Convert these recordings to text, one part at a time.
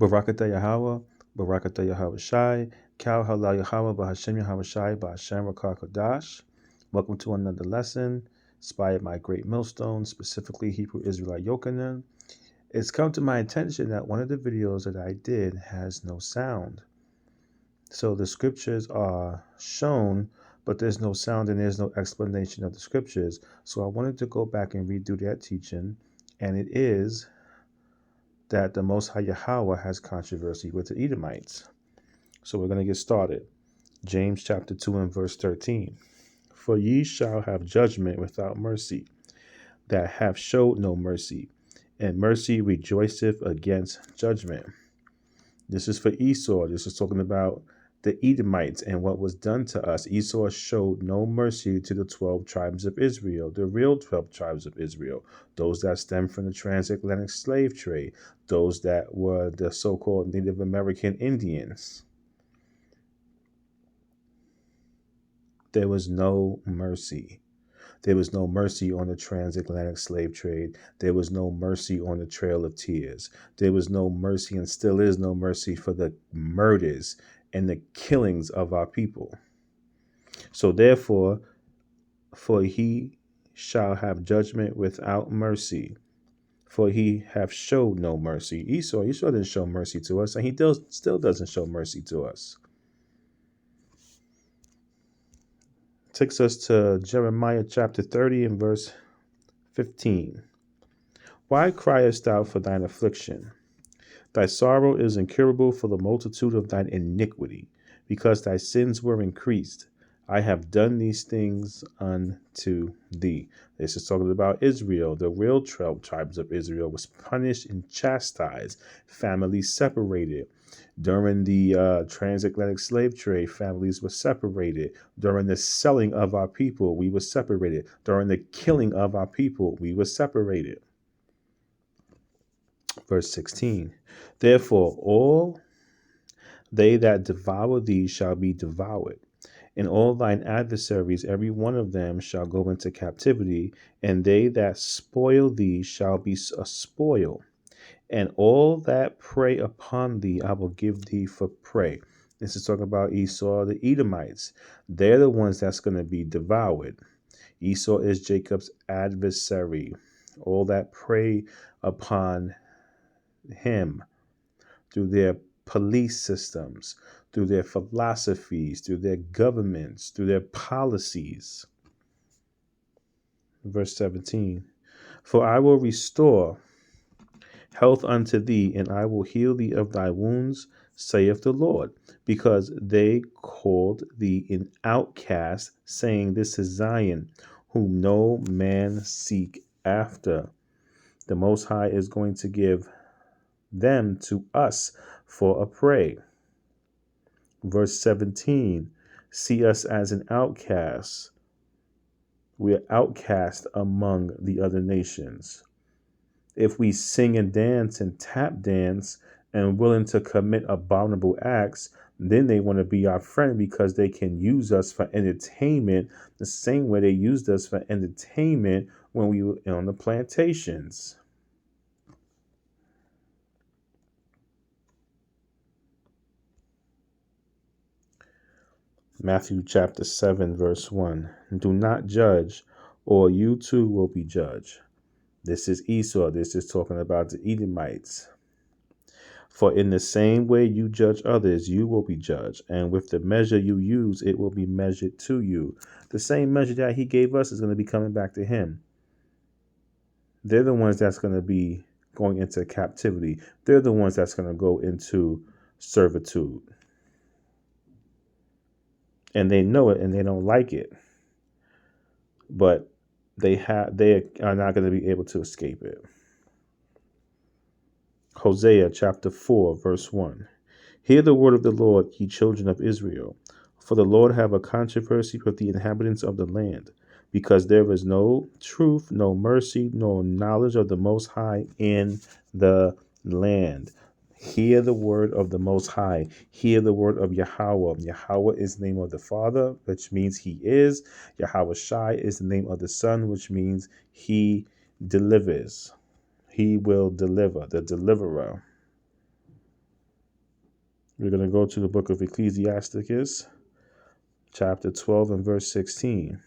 Barakatah Yahweh, Barakatah Yahweh Shai, Kal Halal Yahweh, Bahashem Yahweh Shai, Bahashem Rakar Kodash. Welcome to another lesson, inspired by Great Millstone, specifically Hebrew Israelite Yochanan. It's come to my attention that one of the videos that I did has no sound. So the scriptures are shown, but there's no sound and there's no explanation of the scriptures. So I wanted to go back and redo that teaching, and it is that the Most High Yahweh has controversy with the Edomites. So we're going to get started. James chapter 2 and verse 13. For ye shall have judgment without mercy, that have showed no mercy, and mercy rejoiceth against judgment. This is for Esau. This is talking about the Edomites and what was done to us. Esau showed no mercy to the 12 tribes of Israel, the real 12 tribes of Israel, those that stem from the transatlantic slave trade, those that were the so-called Native American Indians. There was no mercy. There was no mercy on the transatlantic slave trade. There was no mercy on the Trail of Tears. There was no mercy and still is no mercy for the murders and the killings of our people. So therefore, for he shall have judgment without mercy, for he have showed no mercy. Esau didn't show mercy to us, and he still doesn't show mercy to us. Takes us to Jeremiah chapter 30 and verse 15. Why criest thou for thine affliction? Thy sorrow is incurable for the multitude of thine iniquity, because thy sins were increased. I have done these things unto thee. This is talking about Israel. The real 12 tribes of Israel was punished and chastised, families separated. During the transatlantic slave trade, families were separated. During the selling of our people, we were separated. During the killing of our people, we were separated. Verse 16, therefore all they that devour thee shall be devoured, and all thine adversaries, every one of them, shall go into captivity, and they that spoil thee shall be a spoil, and all that prey upon thee I will give thee for prey. This is talking about Esau, the Edomites. They're the ones that's going to be devoured. Esau is Jacob's adversary. All that prey upon him through their police systems, through their philosophies, through their governments, through their policies. Verse 17, for I will restore health unto thee, and I will heal thee of thy wounds, saith the Lord, because they called thee an outcast, saying, this is Zion, whom no man seek after. The Most High is going to give them to us for a prey. Verse 17, see us as an outcast. We are outcast among the other nations. If we sing and dance and tap dance and willing to commit abominable acts, then they want to be our friend because they can use us for entertainment the same way they used us for entertainment when we were on the plantations. Matthew chapter 7, verse 1. Do not judge, or you too will be judged. This is Esau. This is talking about the Edomites. For in the same way you judge others, you will be judged. And with the measure you use, it will be measured to you. The same measure that he gave us is going to be coming back to him. They're the ones that's going to be going into captivity. They're the ones that's going to go into servitude. And they know it and they don't like it. But they are not going to be able to escape it. Hosea chapter 4, verse 1. Hear the word of the Lord, ye children of Israel. For the Lord have a controversy with the inhabitants of the land, because there is no truth, no mercy, nor knowledge of the Most High in the land. Hear the word of the Most High. Hear the word of Yahweh. Yahweh is the name of the Father, which means he is. Yahweh Shai is the name of the Son, which means he delivers. He will deliver, the deliverer. We're going to go to the book of Ecclesiasticus, chapter 12 and verse 16.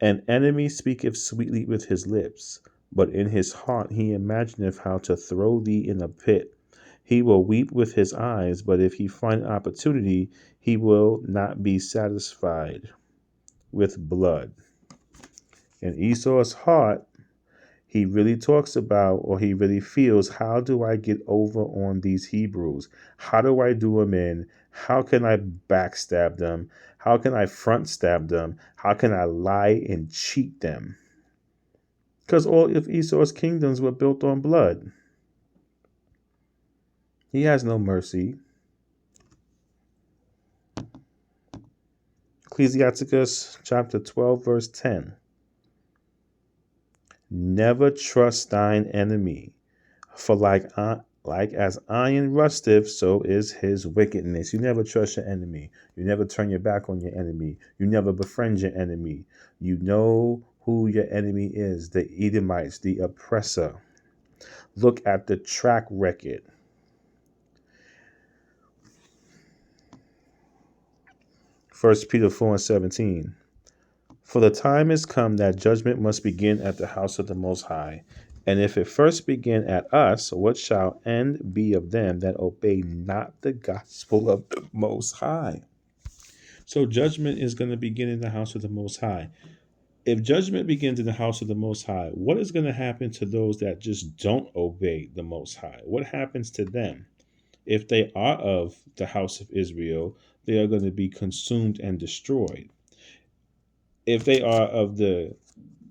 An enemy speaketh sweetly with his lips, but in his heart he imagineth how to throw thee in a pit. He will weep with his eyes, but if he find opportunity, he will not be satisfied with blood. In Esau's heart, he really talks about, or he really feels, how do I get over on these Hebrews? How do I do them in? How can I backstab them? How can I front stab them? How can I lie and cheat them? Because all of Esau's kingdoms were built on blood. He has no mercy. Ecclesiasticus chapter 12, verse 10. Never trust thine enemy, for like as iron rusteth, so is his wickedness. You never trust your enemy. You never turn your back on your enemy. You never befriend your enemy. You know who your enemy is, the Edomites, the oppressor. Look at the track record. First Peter 4 and 17. For the time is come that judgment must begin at the house of the Most High. And if it first begin at us, what shall end be of them that obey not the gospel of the Most High? So judgment is going to begin in the house of the Most High. If judgment begins in the house of the Most High, what is going to happen to those that just don't obey the Most High? What happens to them? If they are of the house of Israel, they are going to be consumed and destroyed. If they are of the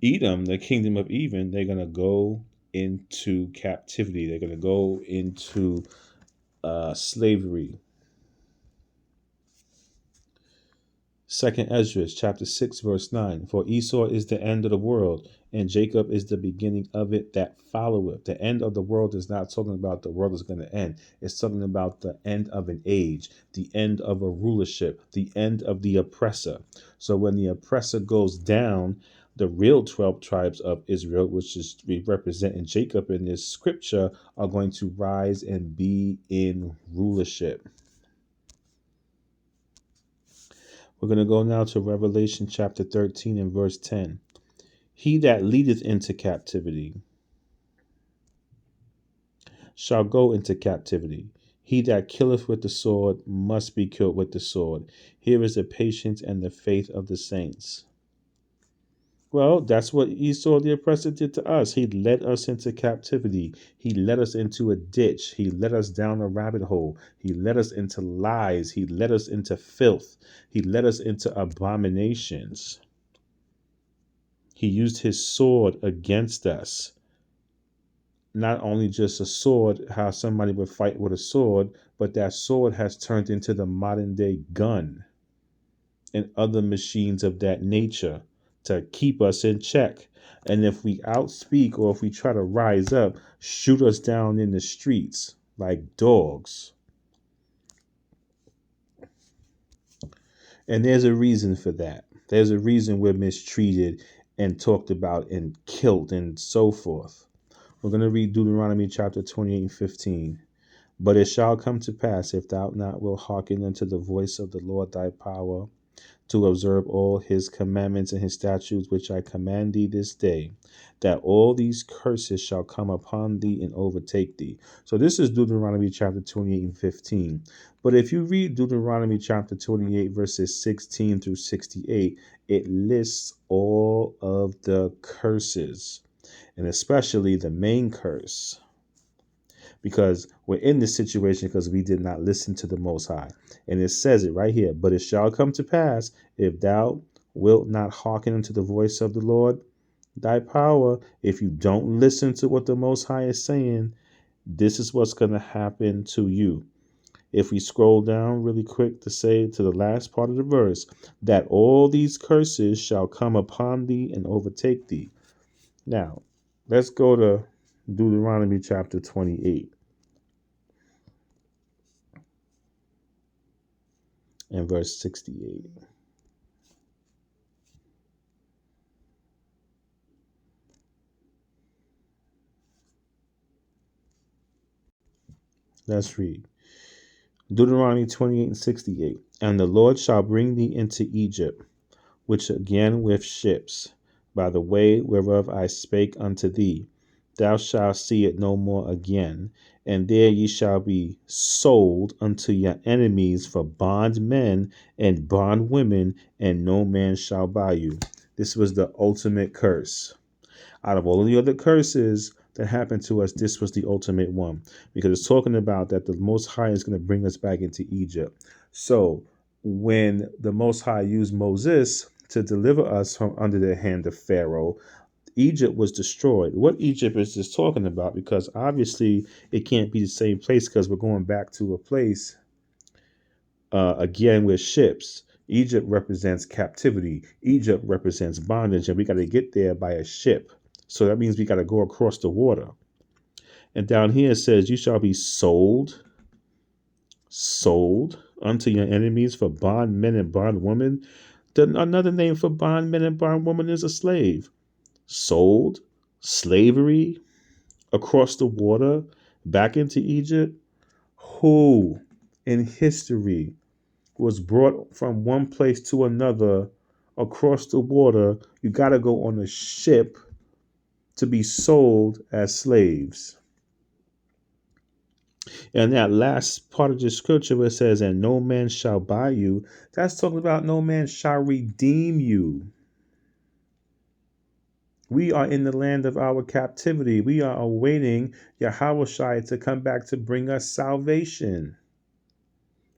Edom, the kingdom of Edom, they're going to go into captivity. They're going to go into slavery. Second Ezra chapter 6 verse 9. For Esau is the end of the world, and Jacob is the beginning of it that followeth. The end of the world is not talking about the world is going to end. It's talking about the end of an age, the end of a rulership, the end of the oppressor. So when the oppressor goes down, the real 12 tribes of Israel, which is representing Jacob in this scripture, are going to rise and be in rulership. We're going to go now to Revelation chapter 13 and verse 10. He that leadeth into captivity shall go into captivity. He that killeth with the sword must be killed with the sword. Here is the patience and the faith of the saints. Well, that's what Esau the oppressor did to us. He led us into captivity. He led us into a ditch. He led us down a rabbit hole. He led us into lies. He led us into filth. He led us into abominations. He used his sword against us. Not only just a sword, how somebody would fight with a sword, but that sword has turned into the modern day gun and other machines of that nature to keep us in check. And if we outspeak or if we try to rise up, shoot us down in the streets like dogs. And there's a reason for that. There's a reason we're mistreated and talked about and killed and so forth. We're going to read Deuteronomy chapter 28 and 15. But it shall come to pass, if thou not wilt hearken unto the voice of the Lord thy power, to observe all his commandments and his statutes which I command thee this day, that all these curses shall come upon thee and overtake thee. So this is Deuteronomy chapter 28 and 15. But if you read Deuteronomy chapter 28 verses 16 through 68, it lists all of the curses, and especially the main curse, because we're in this situation because we did not listen to the Most High. And it says it right here. But it shall come to pass, if thou wilt not hearken unto the voice of the Lord thy power, if you don't listen to what the Most High is saying, this is what's going to happen to you. If we scroll down really quick to say to the last part of the verse, that all these curses shall come upon thee and overtake thee. Now, let's go to Deuteronomy chapter 28. And verse 68. Let's read. Deuteronomy 28:68. And the Lord shall bring thee into Egypt, which again with ships, by the way whereof I spake unto thee. Thou shalt see it no more again, and there ye shall be sold unto your enemies for bondmen and bondwomen, and no man shall buy you. This was the ultimate curse. Out of all the other curses that happened to us, this was the ultimate one, because it's talking about that the Most High is going to bring us back into Egypt. So when the Most High used Moses to deliver us from under the hand of Pharaoh, Egypt was destroyed. What Egypt is this talking about? Because obviously it can't be the same place, because we're going back to a place again with ships. Egypt represents captivity. Egypt represents bondage, and we got to get there by a ship. So that means we got to go across the water. And down here it says, "You shall be sold unto your enemies for bondmen and bondwomen." Another name for bondmen and bondwoman is a slave. Sold, slavery, across the water, back into Egypt. Who in history was brought from one place to another across the water? You got to go on a ship to be sold as slaves. And that last part of the scripture where it says, "And no man shall buy you," that's talking about no man shall redeem you. We are in the land of our captivity. We are awaiting Yahushua to come back to bring us salvation.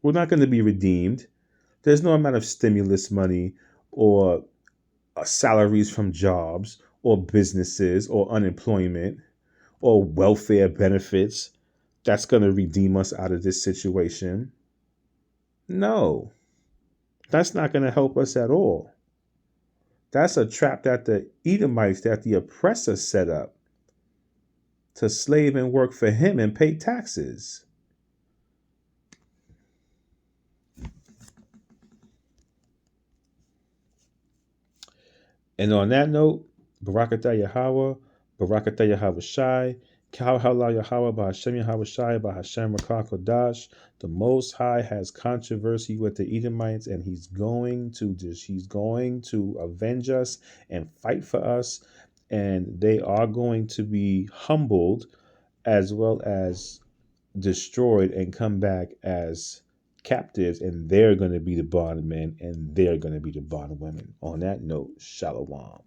We're not going to be redeemed. There's no amount of stimulus money or salaries from jobs or businesses or unemployment or welfare benefits that's going to redeem us out of this situation. No, that's not going to help us at all. That's a trap that the Edomites, that the oppressor set up to slave and work for him and pay taxes. And on that note, Barakatah Yahweh, Barakatah Yahweh Shai, Kal Halal Yahweh, Bahashem Yahweh Shai, Bahashem Rakah Kodash. The Most High has controversy with the Edomites, and he's going to avenge us and fight for us, and they are going to be humbled as well as destroyed and come back as captives, and they're going to be the bondmen and they're going to be the bondwomen. On that note, shalom.